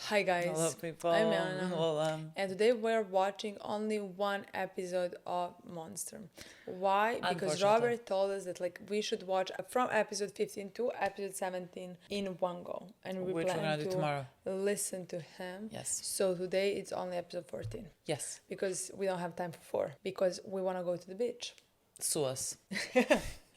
Hi guys, Hello, people. I'm Milena, Lola. and today we're watching only one episode of Monster. Why? Because Unfortunately. Robert told us that we should watch from episode 15 to episode 17 in one go, and we Which we're plan gonna do to tomorrow. listen to him. Yes. So today it's only episode 14 Yes. because we don't have time for 4 because we want to go to the beach. Sue us.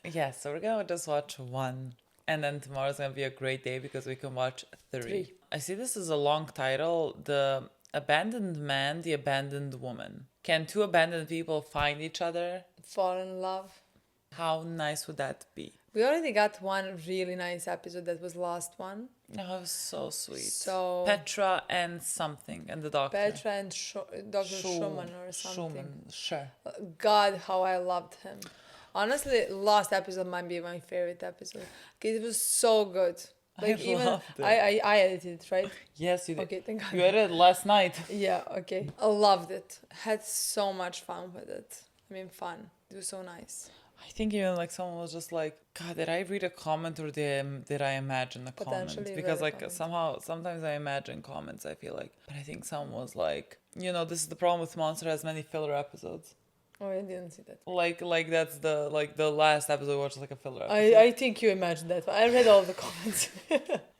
Yeah, so we're gonna just watch one. And then tomorrow's gonna be a great day because we can watch three. I see this is a long title. The Abandoned Man, the Abandoned Woman. Can two abandoned people find each other? Fall in love. How nice would that be? We already got one really nice episode that was last one. Oh, it was so sweet. So Petra and something, and the doctor. Petra and Dr. Schumann or something. Schumann, sure. God, how I loved him. Honestly, last episode might be my favorite episode. 'Cause it was so good. I loved it. I edited it, right? Yes, you did. Okay, thank God. You edited last night. Yeah, okay. I loved it. Had so much fun with it. I mean, fun. It was so nice. I think even someone was just like, God, did I read a comment or did I imagine a comment? Potentially Because read a comment. sometimes I imagine comments, I feel like. But I think someone was like, this is the problem with Monster, has many filler episodes. Oh, I didn't see that. Like that's the last episode we watched a filler episode. I think you imagined that. I read all the comments.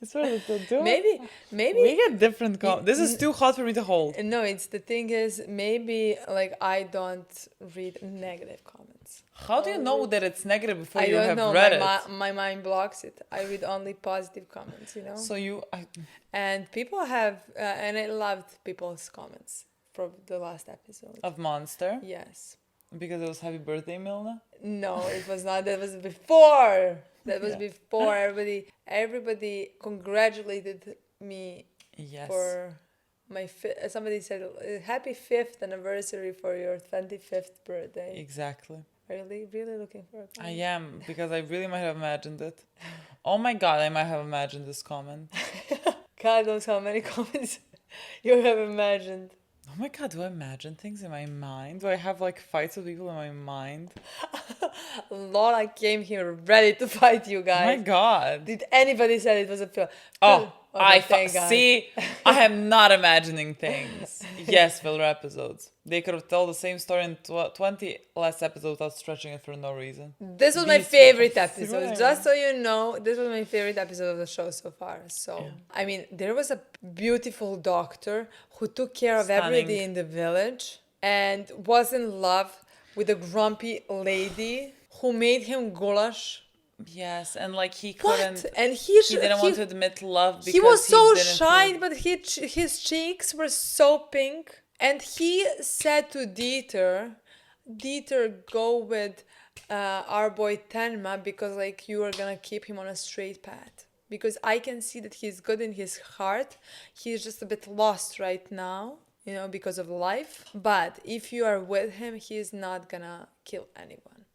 It's really to do. maybe We get different comments. This is too hot for me to hold. no, it's the thing is maybe I don't read negative comments. How do you know that it's negative before I you don't have know. read it? My mind blocks it. I read only positive comments, So And people have, and I loved people's comments from the last episode. of Monster? Yes. Because it was happy birthday, Milena? No, it was not. That was before. That was Yeah. before. Everybody congratulated me Yes. for my. Somebody said, "Happy 5th anniversary for your 25th birthday." Exactly. Really looking for a I comment. am, because I really might have imagined it. Oh my God, I might have imagined this comment. God knows how many comments you have imagined. Oh my God, do I imagine things in my mind? Do I have fights with people in my mind? Lola came here ready to fight you Oh my guys. God. Did anybody say it was a film? Oh, Okay, thank God. see, I am not imagining things. Yes, filler episodes. They could have told the same story in 20 last episodes without stretching it for no reason. This was my These favorite people. episode. Right. Just so you know, this was my favorite episode of the show so far. So, I mean, there was a beautiful doctor who took care of Stunning. everybody in the village and was in love with a grumpy lady who made him goulash. Yes, and he couldn't. What? And He didn't want to admit love because he was so didn't shy, feel- but his cheeks were so pink. And he said to Dieter, go with our boy Tenma because you are gonna keep him on a straight path. Because I can see that he's good in his heart. He's just a bit lost right now, because of life. But if you are with him, he's not gonna kill anyone.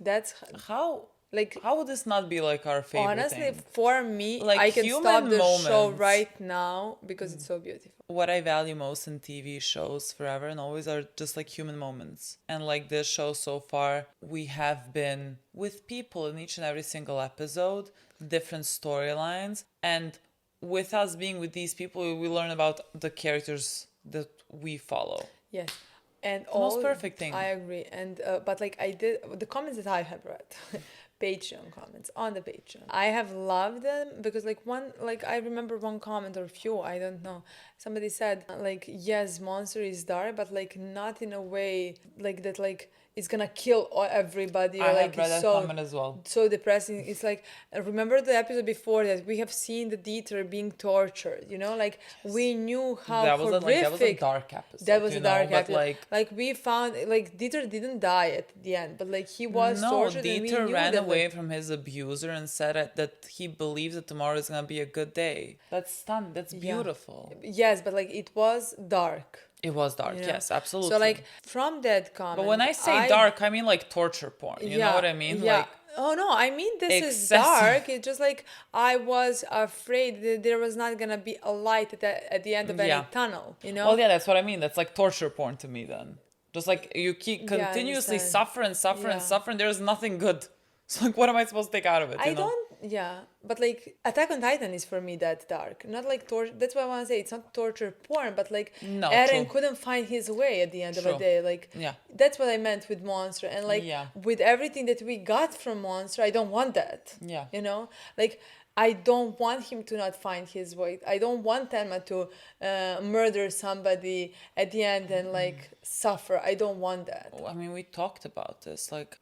That's How would this not be our favorite honestly thing? for me. Like, I can human stop the show moments. right now because it's so beautiful. What I value most in TV shows forever and always are just human moments. And this show so far, we have been with people in each and every single episode, different storylines. And with us being with these people, we learn about the characters that we follow. Yes. And The most perfect thing. I agree. And but I did the comments that I have read, Patreon comments on the Patreon. I have loved them because I remember one comment or few, I don't know. Somebody said yes, Monster is dark, but not in a way that it's gonna kill everybody. Or, I have read it's that so comment as well. so depressing. It's remember the episode before that we have seen the Dieter being tortured. We knew how That was horrific. a dark episode. That was a dark but episode. We found Dieter didn't die at the end, but he was tortured. And we Dieter knew ran that, away from his abuser and said that he believes that tomorrow is gonna be a good day. That's stunning. That's beautiful. Yes, but it was dark. It was dark. Yes, absolutely. So from that comment. but when I say dark, I mean torture porn. You know what I mean? Yeah. Oh no, I mean this is excessive. dark. It's just I was afraid that there was not gonna be a light at the end of any tunnel. Well, yeah, that's what I mean. That's torture porn to me then. Just you keep Yeah, I continuously understand. suffer and suffer and Yeah. suffer and there's nothing good. So what am I supposed to take out of it? I don't Yeah, but like Attack on Titan is for me that dark. Not like torture. That's why I want to say it's not torture porn, but like No, Eren true. couldn't find his way at the end of the True. day. Like Yeah. that's what I meant with Monster. And like Yeah. with everything that we got from Monster, I don't want that. Yeah. You know, like I don't want him to not find his way. I don't want Tenma to murder somebody at the end and like suffer. I don't want that. I mean, we talked about this. Like,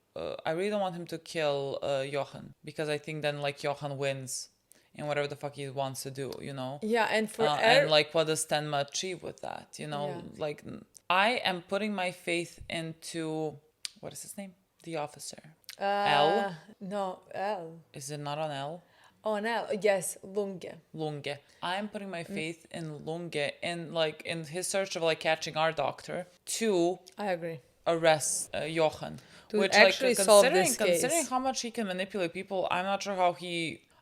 I really don't want him to kill Johan because I think then like Johan wins in whatever the fuck he wants to do, you know? Yeah, and for And like, what does Tenma achieve with that? You know, Yeah. like I am putting my faith into what is his name? The officer. L? No, L. Is it not on L? Oh, no. Yes, Lunge. Lunge. I'm putting my faith in Lunge in like in his search of like catching our doctor to I agree. arrest Johan. To Which actually like solve this considering case. how much he can manipulate people, I'm not sure how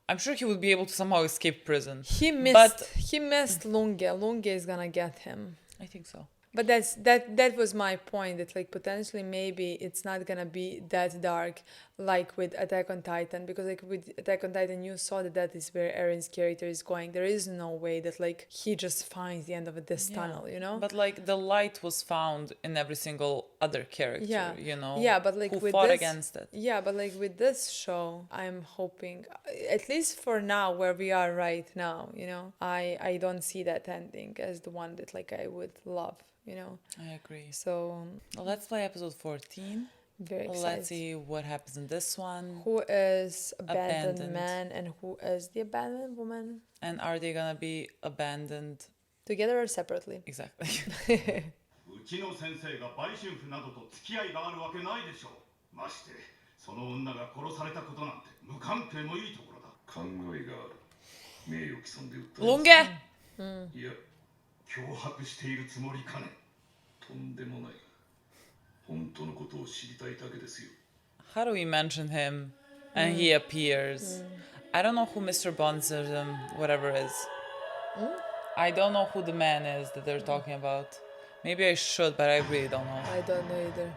I'm sure he would be able to somehow escape prison. He missed. But He missed Lunge. Lunge is gonna get him. I think so. But that was my point. That like potentially maybe it's not gonna be that dark like with Attack on Titan, because like with Attack on Titan you saw that is where Eren's character is going. There is no way that like he just finds the end of this tunnel, you know? But like the light was found in every single other character, Yeah. you know? Yeah, but like who with fought this, against it. Yeah, but like with this show, I'm hoping, at least for now, where we are right now, you know, I don't see that ending as the one that like I would love, you know. I agree. So Well, let's play episode 14. very excited. Let's see what happens in this one. Who is abandoned Abandoned. man and who is the abandoned woman? And are they gonna be abandoned? Together or separately? Exactly. うちの先生が売春婦などと付き合いがあるわけないでしょう。ましてその女が殺されたことなんて無関係もいいところだ。考えがある。名誉毀損で訴え Lunge! いや、脅迫しているつもりかね。とんでもない。本当のことを知りたいだけですよ。 How do we mention him and he appears? I don't know who Mr. Bonzerdom, whatever is. I don't know who the man is that they're talking about. Maybe I should, but I really don't know. I don't know either.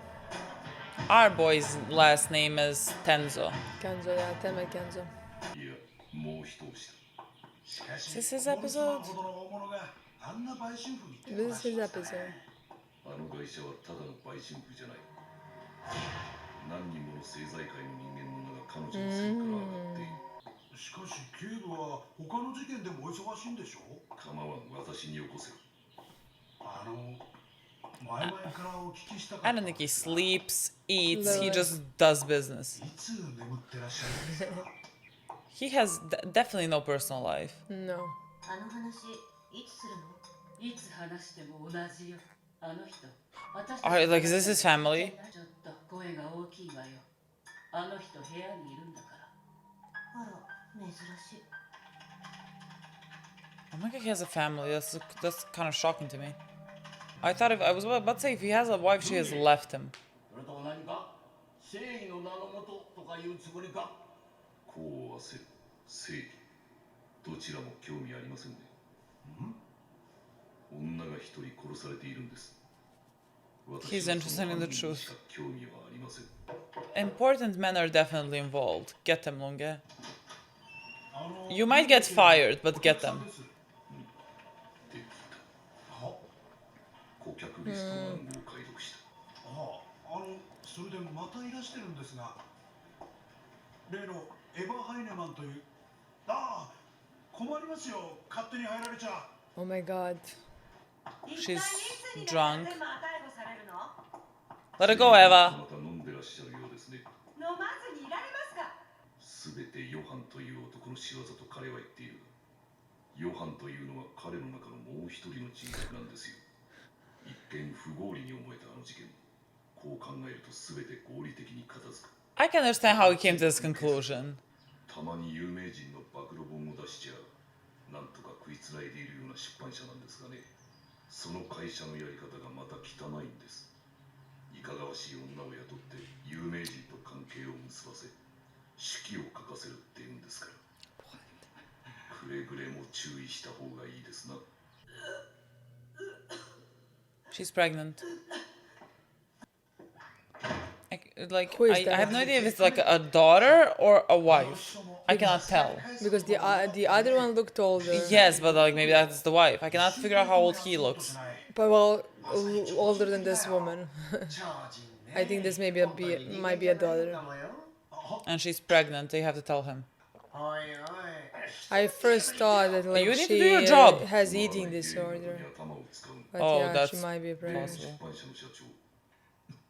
Our boy's last name is Tenzo. Kenzo, yeah, Teme Kenzo. いや、もう一押しだ。しかし、 Is this his episode? ほどの大物があんな売春婦に手 This を is 出 his したね episode. あの会社はただの売春婦じゃない。何人もの政財界の人間の名が彼女の線から上がっている。しかし警部は他の事件でもお忙しいんでしょう。構わん、私によこせ。前々からお聞きしたか I った。 don't think he sleeps, eats, he Lord. just does business. いつ眠ってらっしゃるんですか。 He has definitely no personal life. No. あの話いつするの？いつ話しても同じよ。あの人。私たち Alright, like, is this his family? ちょっと声が大きいわよ。あの人部屋にいるんだから。あら、珍しい。 Oh my god, he has a family. That's kind of shocking to me. I thought I was about to say if he has a wife, she has left him. それとも何か正義の名のもととかいうつもりか。こう合わせる正義。どちらも興味ありませんね。女が一人殺されているんです。 He's interested in the truth. 興味はありません。 Important men are definitely involved. Get them, Lunge. You might get fired, but get them. できた。は？顧客リストの暗号を解読した。それでまたいらしてるんですが、例のエヴァ・ハイネマンという。困りますよ。勝手に入られちゃ。 Oh my god. She's drunk. Let it go, Eva. また飲んでらっしゃるようですね。飲まずにいられますか？すべてヨハンという男の仕業と彼は言っている。ヨハンというのは彼の中のもう一人の人格なんですよ。一見不合理に思えたあの事件。こう考えるとすべて合理的に片付く。 I can understand how he came to this conclusion. たまに有名人の暴露本を出しちゃなんとか食いつないでいるような出版社なんですがね。その会社のやり方がまた汚いんです。いかがわしい女を雇って有名人と関係を結ばせ手記を書かせるって言うんですから。くれぐれも注意した方がいいですな。 She's pregnant. Like, Who is I that? have no idea if it's like a daughter or a wife. I cannot tell. Because the other one looked older. Yes, but like maybe that's the wife. I cannot figure out how old he looks. But well, older than this woman. I think this might be a daughter. And she's pregnant. They have to tell him. I first thought that like You need to she do your job. has eating disorder. But Oh, yeah, that's she might be pregnant. possible.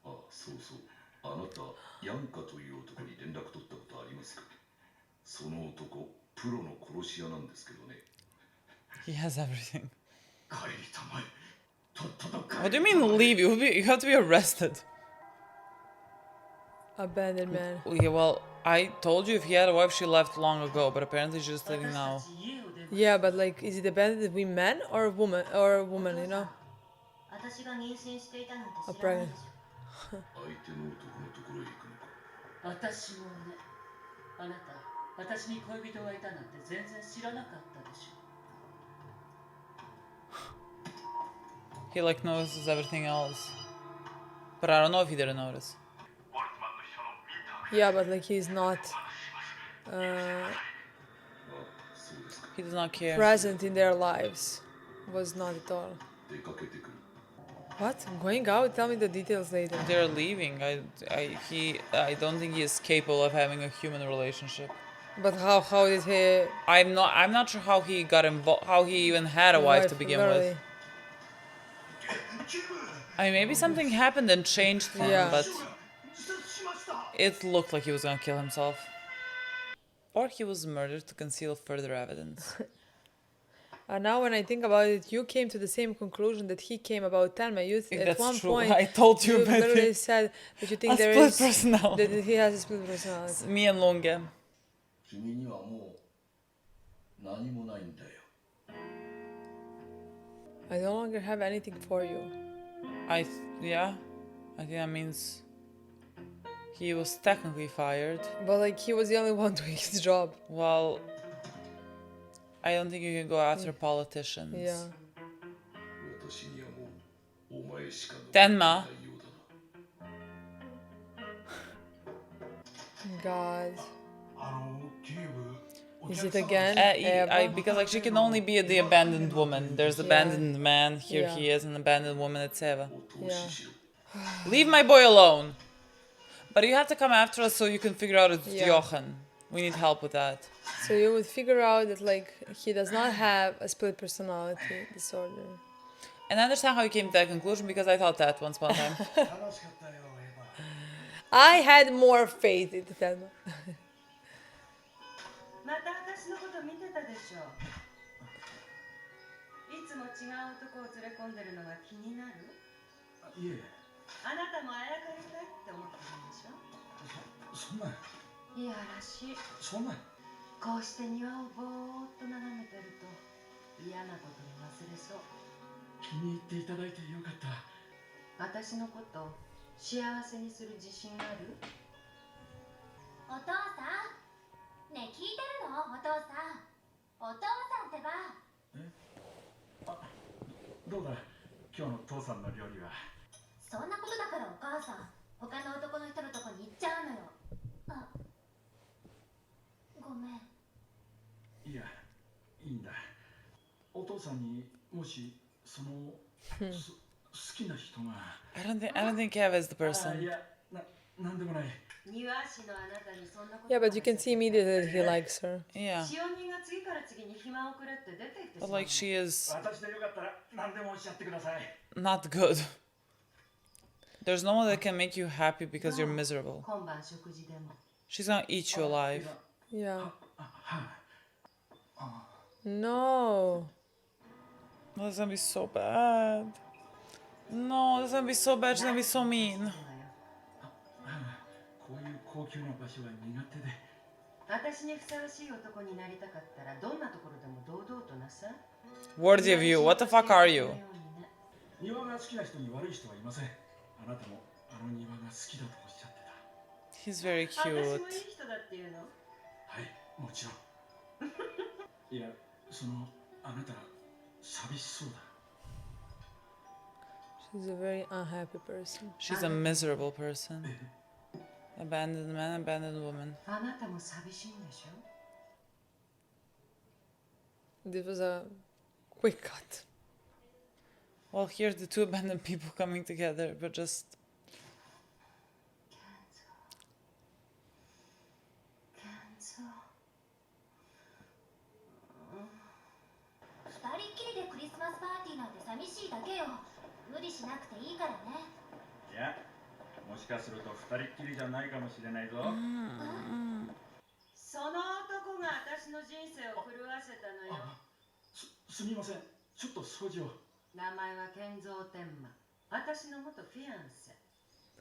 あ、そうそう。あなた、ヤンカという男に連絡取ったことありますか？その男、プロの殺し屋なんですけどね。 He has everything. 帰りたまえ。とっとと帰 What do you mean leave? You have to be arrested. Abandoned man. Yeah, well, I told you if he had a wife, she left long ago, but apparently she's just leaving now. Yeah, but like, is it abandoned with men or woman you know? 私が妊娠していたなんて A 知らない pregnant. でしょ。相手の男のところへ行くのか。私もね。あなた、私に恋人がいたなんて全然知らなかったでしょ。 He like notices everything else. But I don't know if he didn't notice. Yeah, but like he's not He does not care. present in their lives. Was not at all. 出かけてくる。 What? Going out? Tell me the details later. They're leaving. I don't think he is capable of having a human relationship. But how did he? I'm not sure how he got involved, how he even had a wife to begin with. I mean, maybe something happened and changed him, Yeah. but it looked like he was gonna kill himself. Or he was murdered to conceal further evidence. Now when I think about it, you came to the same conclusion that he came about Telma. You at That's one true. point I told you about literally it. said that you think A there split is personality. that he has a split personality. Me and Lunge. 君にはもう何もないんだよ。 I no longer have anything for you. Yeah, I think that means he was technically fired. But like he was the only one doing his job. Well, I don't think you can go after politicians. Yeah. 私にはもうお前しか残ってい Tenma. ないようだな。 God. Is it again? Because like she can only be the abandoned woman. There's abandoned man. Here Yeah. he is, an abandoned woman. It's Eva. お通ししろ。 Leave my boy alone. But you have to come after us so you can figure out it's Yeah. Jochen. We need help with that. So you would figure out that like he does not have a split personality disorder. And I understand how you came to that conclusion because I thought that once upon a time. 楽しかったよ、エヴァ。 I had more faith in Telma. また私のこと見てたでしょ。いつも違う男を連れ込んでるのが気になる？いえ、あなたもあやかりたいって思ってるんでしょ？そんな、いやらしい。そんな。こうして庭をぼーっと眺めてると嫌なことも忘れそう。気に入っていただいてよかった。私のこと幸せにする自信ある？お父さん、ねえ聞いてるの？お父さん、お父さんってば。どうだ、今日の父さんの料理は。そんなことだからお母さん、他の男の人のとこに行っちゃうのよ。あ、ごめん。いや、いいんだ。お父さんにもしその好きな人が。I don't think Eva is the い person. や、なんでもない。庭師のあなたにそんなこと。 Yeah, but you can see immediately that he likes her. Yeah. 使用人が次から次に暇をくれって出て行ってしま But う。 like she is 私でよかったら何でもおっしゃってください。 not good. There's no one that can make you happy because you're miserable. 今晩食事でも。 She's gonna eat you alive. Yeah. はい。 No. Oh, that's gonna be so bad. No, that's gonna be so bad. She's gonna be so mean. こういう高級な場所は苦手で。私にふさわしい男になりたかったらどんなところでも堂々となさい。 Worthy of you. What the fuck are you? 庭が好きな人に悪い人はいません。あなたもあの庭が好きだとおっしゃってた。 He's very 私もい cute. い人だっていうの？はい、もちろん。いや、あなた寂しそうだ。 She's a very unhappy person. She's a miserable person. Abandoned man, abandoned woman. あなたも寂しいんでしょ？ This was a quick cut. Well, here's the two abandoned people coming together, but just 二人っきりでクリスマスパーティーなんて寂しいだけよ。無理しなくていいからね。いや、もしかすると二人っきりじゃないかもしれないぞ。その男が私の人生を狂わせたのよ。すみません、ちょっと掃除を。名前は健三天馬。私の元フィアンセ。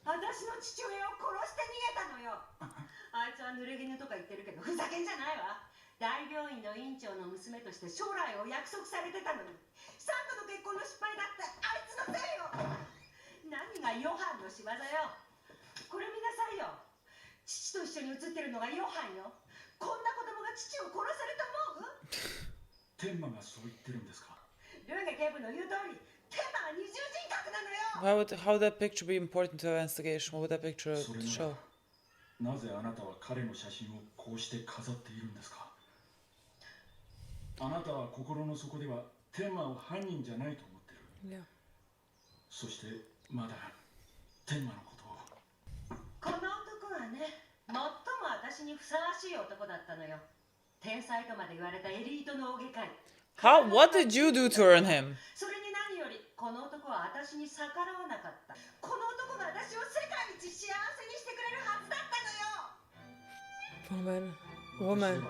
私の父親を殺して逃げたのよ。あいつは濡れ衣とか言ってるけどふざけんじゃないわ。大病院の院長の娘として将来を約束されてたのに、3度の結婚の失敗だってあいつのせいよ。何がヨハンの仕業よ。これ見なさいよ。父と一緒に写ってるのがヨハンよ。こんな子供が父を殺せると思う？天馬がそう言ってるんですか？ルンゲ警部の言う通り、天馬は二重人格なのよ。how would that picture be important to the investigation? What would that picture それな show? らなぜあなたは彼の写真をこうして飾っているんですか？あなたは心の底では天馬を犯人じゃないと思ってる。Yeah. そしてまだ天馬のことを。この男はね、最も私にふさわしい男だったのよ。天才とまで言われたエリートの大外科医。What did you do to earn him? それに何より、この男は私に逆らわなかった。この男が私を世界一幸せにしてくれるはずだったのよ。Woman.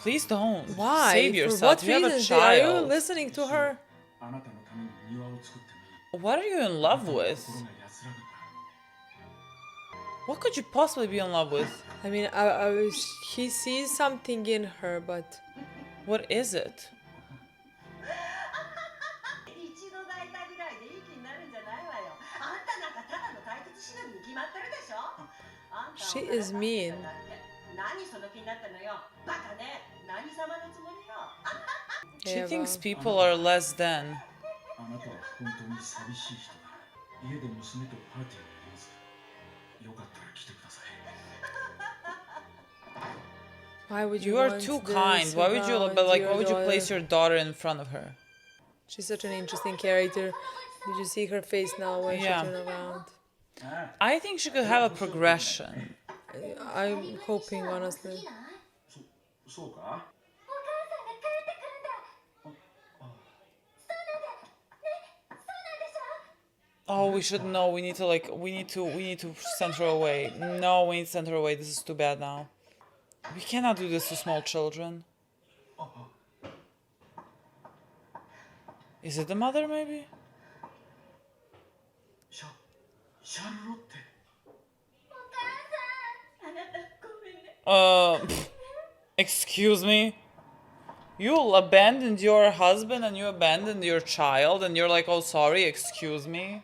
Please don't. Why? Save For yourself. what You have a reason? Are you child. listening to her? あなたのために庭を作ってもいい。 What are you in love with? 心が安らぐから。 What could you possibly be in love with? I mean, he sees something in her, but What is it? 一度抱いたぐらいでいい気になるんじゃないわよ。あんたなんかただの退屈しのぎに決まってるでしょ。あんたは She is mean. 何その気になったのよ。バカね。何様のつもりよ。 She Eva. thinks people are less than. あなたは本当に寂しい人だ。家で娘とパーティーをやります。よかったら来てください。 why would you You are want too this kind. Why would you, about but like, your why would you daughter? place your daughter in front of her? She's such an interesting character. Did you see her face now when Yeah. she turned around? I think she could have a progression. I'm hoping, honestly. そうか？お母さんが帰ってくるんだ。そうなんだ。ね、そうなんでしょ。 Oh, we should know. We need to like. We need to send her away. No, we need to send her away. This is too bad now. We cannot do this to small children. Is it the mother, maybe? シャルロッテ。あなたごめんね。 Excuse me? You abandoned your husband and you abandoned your child and you're like, oh, sorry, excuse me?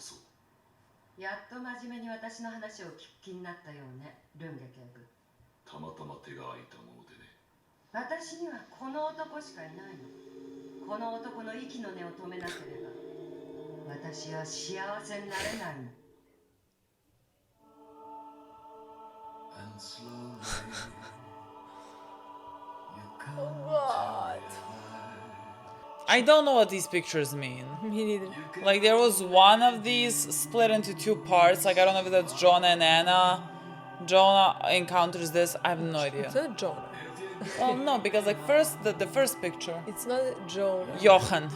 so. やっと真面目に私の話を聞く気になったようね、ルンゲ警部。たまたま手が空いたものでね。私にはこの男しかいないの。この男の息の根を止めなければ私は幸せになれないの。 And slowly you come God. I don't know what these pictures mean. Me neither. Like, there was one of these split into two parts. Like, I don't know if that's Jonah and Anna. Jonah encounters this. I have no idea. It's not Jonah. Well, no, because like the first picture. It's not Jonah. Jochen.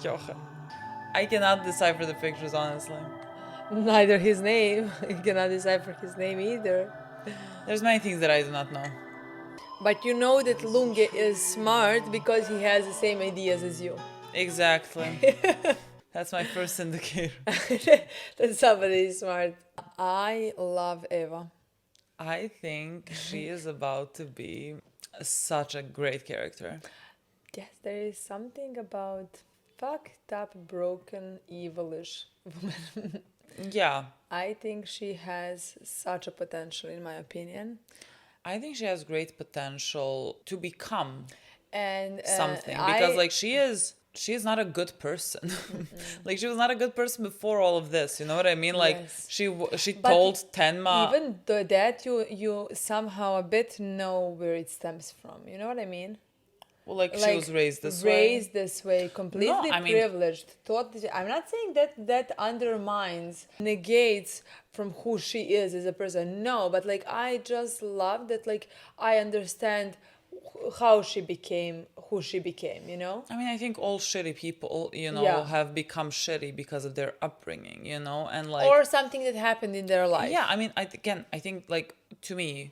Jochen. I cannot decipher the pictures, honestly. Neither his name. You cannot decipher his name either. There's many things that I do not know. But you know that Lunge is smart because he has the same ideas as you. Exactly. That's my first indicator. that somebody is smart. I love Eva. I think she is about to be such a great character. Yes, there is something about fucked up, broken, evilish woman. Yeah, I think she has such a potential, in my opinion. I think she has great potential to become And something I because like she is not a good person. Like she was not a good person before all of this, you know what I mean? Like Yes. she But told Tenma. even though that you somehow a bit know where it stems from. You know what I mean? Well, like she Like was raised this way. raised this way, completely I mean- privileged. Totally, I'm not saying that undermines, negates from who she is as a person. No, but like I just love that. Like I understand how she became who she became. You know? I mean, I think all shitty people, Yeah. have become shitty because of their upbringing, and like Or something that happened in their life. yeah, I mean, I think like to me,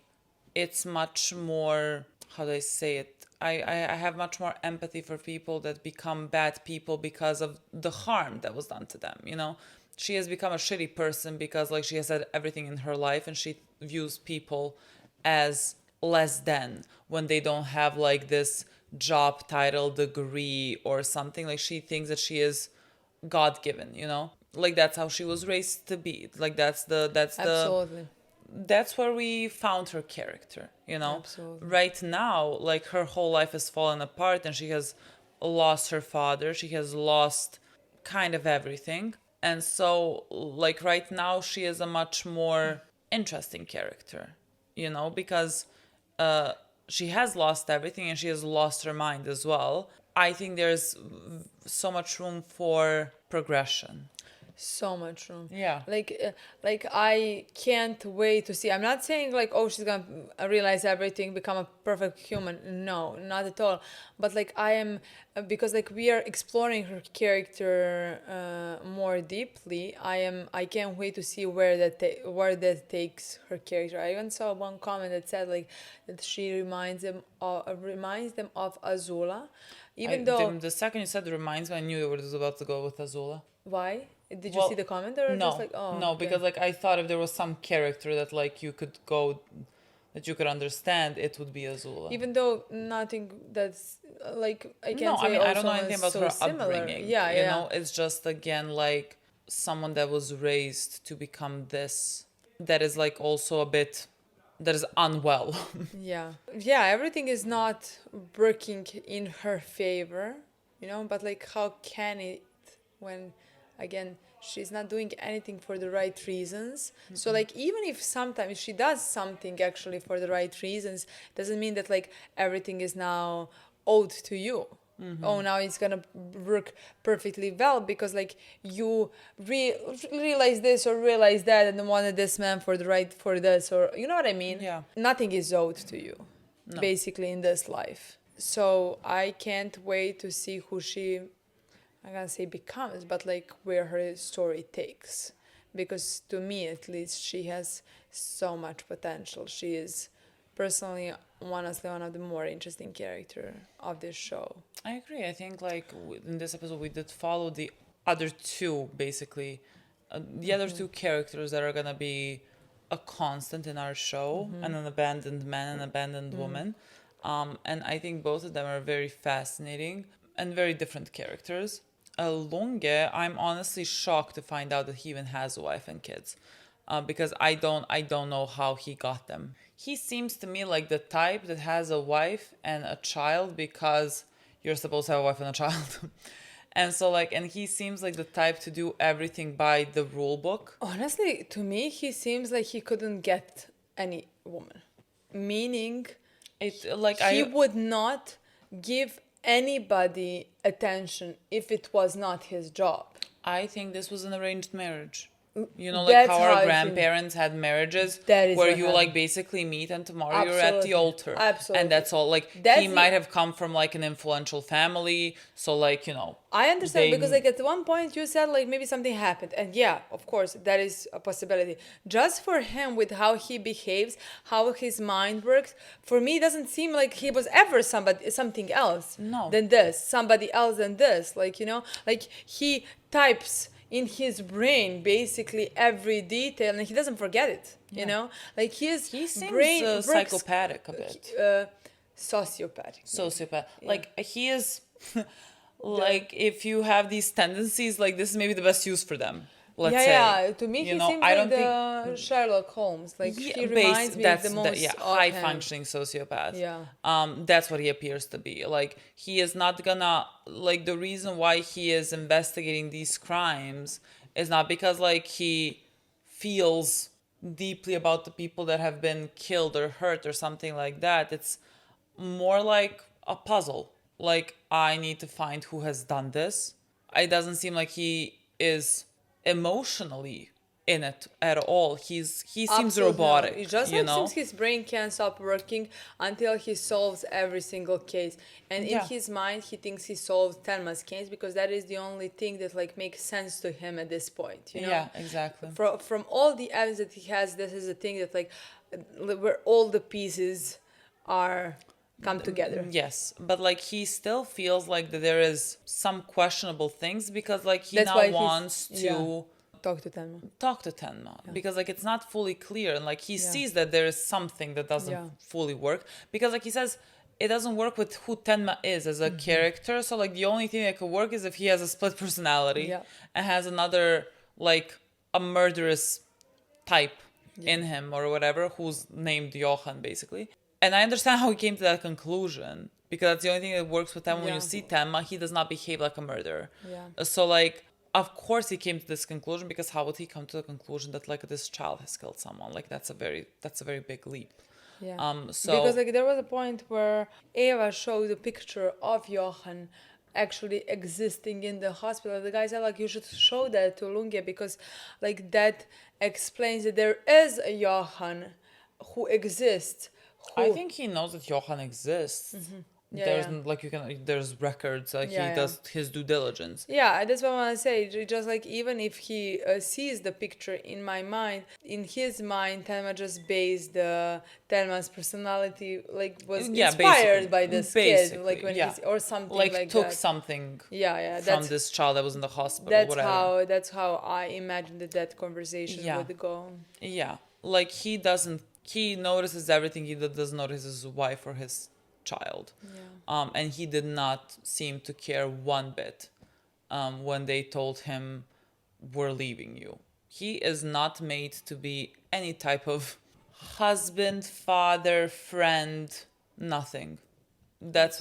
it's much more. How do I say it? I have much more empathy for people that become bad people because of the harm that was done to them. She has become a shitty person because like she has had everything in her life and she views people as less than when they don't have like this job title, degree, or something. Like she thinks that she is God given. Like that's how she was raised to be. Like Absolutely. that's where we found her character. Absolutely. Right now, like her whole life has fallen apart and she has lost her father, she has lost kind of everything, and so like right now she is a much more interesting character, because she has lost everything and she has lost her mind as well. I think there's so much room for progression. So much room. Yeah. Like I can't wait to see. I'm not saying like, oh, she's gonna realize everything, become a perfect human. No, not at all. But like I am, because like we are exploring her character more deeply. I can't wait to see where that takes her character. I even saw one comment that said like that she reminds them of Azula, even though The second you said reminds me, I knew it was about to go with Azula. why. Did you Well, see the comment or no, just like, oh, no, okay. because like I thought if there was some character that like you could go, that you could understand, it would be Azula. Even though nothing that's like I can't No, say I mean I don't know someone's anything about so her similar. upbringing. Yeah, you yeah. know, it's just again like someone that was raised to become this, that is like also a bit, that is unwell. Yeah. Yeah, everything is not working in her favor, but like how can it when again she's not doing anything for the right reasons. So like even if sometimes she does something actually for the right reasons, doesn't mean that like everything is now owed to you. Oh, now it's gonna work perfectly well because like you realize this or realize that and wanted this man for this, or you know what I mean. Yeah. Nothing is owed to you basically in this life. So I can't wait to see who she, I'm gonna say becomes, but like where her story takes, because to me at least she has so much potential. She is personally honestly one of the more interesting character of this show. I agree. I think like in this episode we did follow the other two basically, the other two characters that are gonna be a constant in our show, an abandoned man and abandoned woman, and I think both of them are very fascinating and very different characters. Lunge, I'm honestly shocked to find out that he even has a wife and kids, because I don't know how he got them. He seems to me like the type that has a wife and a child because you're supposed to have a wife and a child. And so like, and he seems like the type to do everything by the rule book. Honestly, to me he seems like he couldn't get any woman, meaning he would not give anybody attention if it was not his job. I think this was an arranged marriage. You know, like That's how how I our think. grandparents had marriages That is where what you happened. like basically meet and tomorrow you're at the Absolutely. altar. Absolutely. And that's all. Like That's he the- might have come from like an influential family. So like, you know. I understand they- because like at one point you said like maybe something happened, and yeah, of course that is a possibility. Just for him with how he behaves, how his mind works, for me it doesn't seem like he was ever something else No. than this, somebody else than this. Like, you know, like he types in his brain basically every detail and he doesn't forget it. You know, like He seems works, psychopathic a bit. sociopathic. Sociopath. Like he is like if you have these tendencies, like this is maybe the best use for them. Let's say. Yeah. To me, You he know, seems I like don't the think Sherlock Holmes. Like Yeah, he reminds me the most yeah, of high him. functioning sociopath. Yeah. That's what he appears to be. Like he is not gonna like the reason why he is investigating these crimes is not because like he feels deeply about the people that have been killed or hurt or something like that. It's more like a puzzle. Like I need to find who has done this. It doesn't seem like he is emotionally in it at all. He seems Absolutely robotic. not. It just you like know? seems his brain can't stop working until he solves every single case. And in Yeah. his mind, he thinks he solves Thelma's case because that is the only thing that like makes sense to him at this point. You know? Yeah, exactly. From all the evidence that he has, this is a thing that like where all the pieces are come together. Yes, but like he still feels like that there is some questionable things because like he That's now why he's- wants to yeah. Talk to Thelma. talk to Tenma because like it's not fully clear and like he Yeah. sees that there is something that doesn't Yeah. fully work because like he says it doesn't work with who Tenma is as a character. So like the only thing that could work is if he has a split personality Yeah. and has another like a murderous type in him or whatever who's named Johan basically. And I understand how he came to that conclusion because that's the only thing that works with Tenma. When you Yeah. see Tenma, he does not behave like a murderer. Yeah. So like of course he came to this conclusion because how would he come to the conclusion that like this child has killed someone? Like that's a very big leap. Yeah. So Because like there was a point where Eva showed a picture of Johan actually existing in the hospital. The guy said like you should show that to Lunge because like that explains that there is a Johan who exists. Who, I think he knows that Johan exists. Yeah, there's yeah. like there's records. Like Yeah, he yeah. does his due diligence. yeah, that's what I want to say. Just like even if he sees the picture in my mind, in his mind, Thelma just based Thelma's personality like was Yeah, inspired basically. by this kid, Basically, like when yeah. he's or something Like, like took that. something Yeah, from this child that was in the hospital. Whatever. that's how I imagined that conversation Yeah. would go. Yeah, like he notices everything. He doesn't notice his wife or his child. And he did not seem to care one bit when they told him, we're leaving you. He is not made to be any type of husband, father, friend, nothing. That's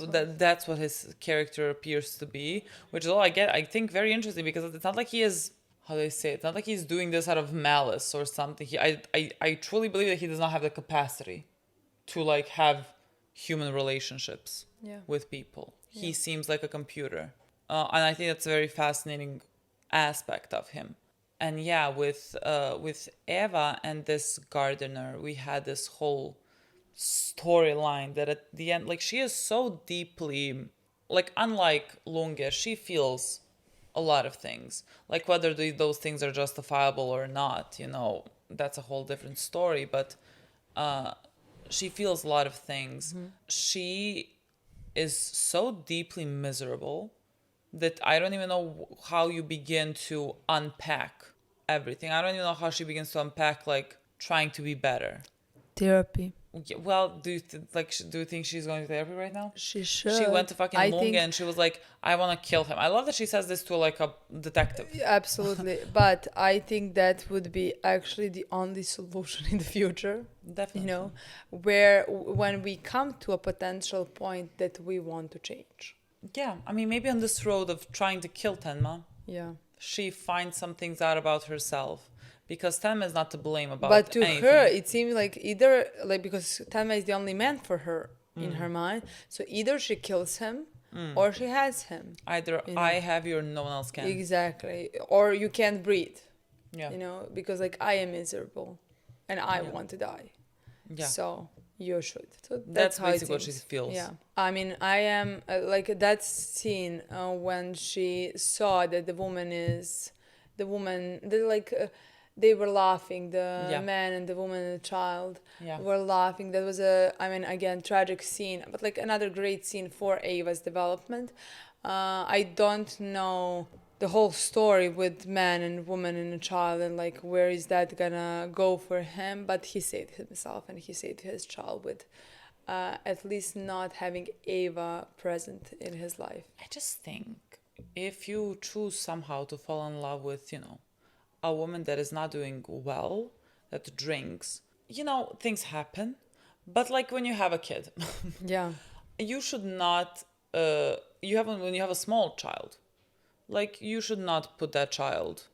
what his character appears to be, which is all I think very interesting because it's not like he is, how do I say it? It's not like he's doing this out of malice or something. I truly believe that he does not have the capacity to like have human relationships Yeah. with people. He seems like a computer. And I think that's a very fascinating aspect of him. And yeah, with Eva and this gardener, we had this whole storyline that at the end, like she is so deeply, like unlike Lunge, she feels a lot of things. Like whether those things are justifiable or not, you know, that's a whole different story. But she feels a lot of things. She is so deeply miserable that I don't even know how you begin to unpack everything. I don't even know how she begins to unpack like trying to be better. Therapy. Yeah, well, do you think she's going to therapy right now? She should. She went to fucking I Lunge think- and she was like, I want to kill him. I love that she says this to like a detective. Absolutely, but I think that would be actually the only solution in the future. Definitely. You know, where when we come to a potential point that we want to change. Yeah, I mean, maybe on this road of trying to kill Tenma, Yeah. she finds some things out about herself. Because Tenma is not to blame about But to anything. her, it seems like either like because Thelma is the only man for her in her mind, so either she kills him or she has him. Either you know. I have you or no one else can. Exactly, or you can't breathe. Yeah. You know, because like I am miserable and I want to die. Yeah. So you should. So That's how it basically what she seems. feels. Yeah. I mean, I am like that scene when she saw that they were laughing, the Yeah. man and the woman and the child Yeah. were laughing. That was I mean, again, tragic scene, but like another great scene for Ava's development. I don't know the whole story with man and woman and a child and like where is that gonna go for him, but he saved himself and he saved his child with at least not having Ava present in his life. I just think if you choose somehow to fall in love with, a woman that is not doing well, that drinks, things happen. But like when you have a kid, Yeah. you should not, when you have a small child, like you should not put that child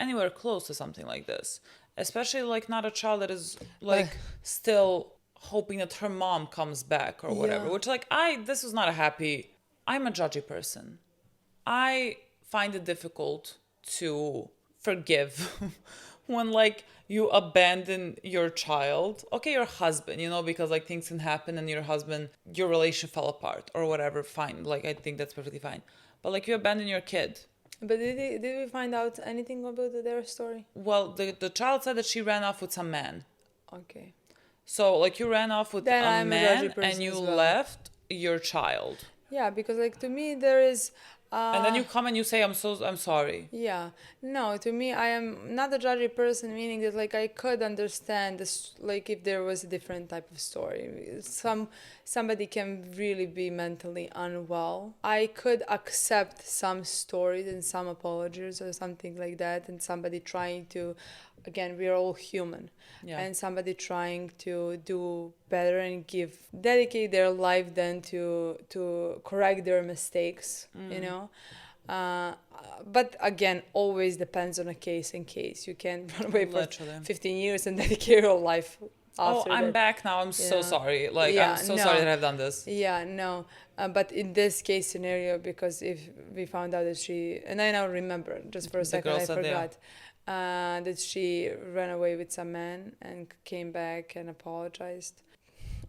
anywhere close to something like this. Especially like not a child that is like still hoping that her mom comes back or whatever, Yeah. which like this was not I'm a judgy person. I find it difficult to forgive when like you abandon your child, okay, your husband, because like things can happen and your relationship fell apart or whatever, fine, like I think that's perfectly fine, but like you abandon your kid. But did we find out anything about their story? Well, the child said that she ran off with some man. Okay. So like you ran off with Then a I'm a man judgy person and you as well. left your child. Yeah, because like to me there is And then you come and you say, I'm sorry. yeah, no, to me I am not a judgy person, meaning that like I could understand this, like if there was a different type of story. Somebody can really be mentally unwell. I could accept some stories and some apologies or something like that, and somebody trying to, again, we are all human. Yeah. And somebody trying to do better and dedicate their life then to correct their mistakes, but again, always depends on a case in case. You can't run away for Literally. 15 years and dedicate your life after I'm that. back now, I'm so Yeah. sorry, like Yeah, I'm so no. sorry that I've done this. Yeah, no. But in this case scenario, because if we found out that and I now remember, just for a second, girl I said, yeah. forgot, that she ran away with some man and came back and apologized.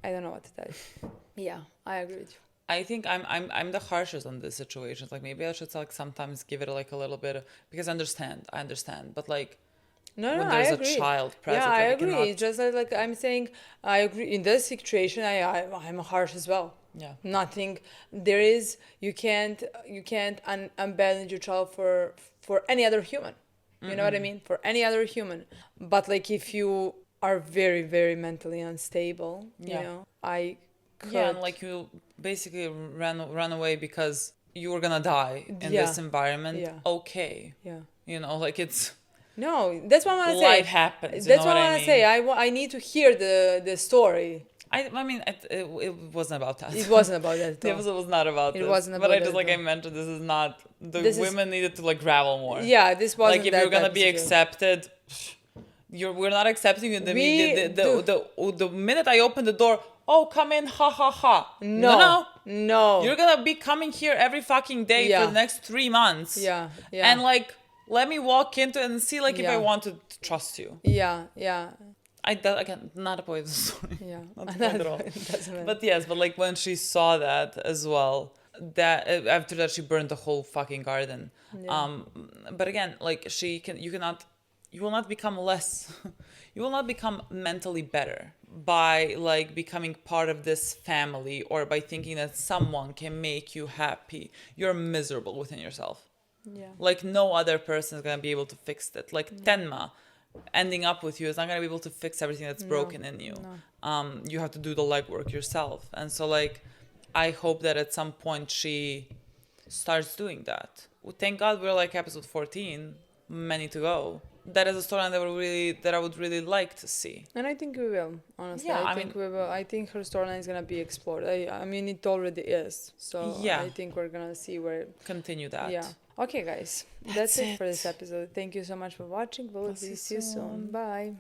I don't know what to tell you. Yeah, I agree with you. I think I'm the harshest on this situation. Like maybe I should like sometimes give it like a little bit because I understand, but like No, when I there's a agree. child present, Yeah, I like, agree. cannot- Just like I'm saying, I agree. In this situation, I'm harsh as well. Yeah. Nothing. There is. You can't abandon your child for any other human. You know what I mean? For any other human. But like if you are very very mentally unstable, Yeah. I could. Yeah, and like you basically ran away because you were gonna die in Yeah. this environment. Yeah. Okay. Yeah. Like it's No, that's what I want to say. life happens. That's you know what I I want to say. I need to hear the story. I mean, it wasn't about that. It wasn't about that. The At all. episode was not about It this. wasn't But about I just that like at I all. mentioned, this is not This is- women needed to like gravel more. Yeah, this wasn't Like if that you're gonna type be of situation. accepted, we're not accepting you. We The minute I open the door, oh come in, ha ha ha. No. You're gonna be coming here every fucking day Yeah. for the next 3 months. Yeah, yeah. And like, let me walk into it and see like if I Yeah. want to trust you. Yeah, yeah, Again, not a point of the story. yeah. Not the point at all. It doesn't matter. But yes, but like when she saw that as well, that after that she burned the whole fucking garden. But again, like you will not become less, you will not become mentally better by like becoming part of this family or by thinking that someone can make you happy. You're miserable within yourself. Yeah. Like no other person is gonna be able to fix that. Like Tenma ending up with you is not gonna be able to fix everything that's broken in you. You have to do the legwork yourself. And so like I hope that at some point she starts doing that. Well, thank God we're like episode 14, many to go. That is a storyline that I would really like to see. And I think we will, honestly. Yeah, I think we will. I think her storyline is gonna be explored. I mean, it already is. So Yeah. I think we're gonna see where. Continue that. Yeah. Okay, guys. That's it for this episode. Thank you so much for watching. We'll see you soon. Bye.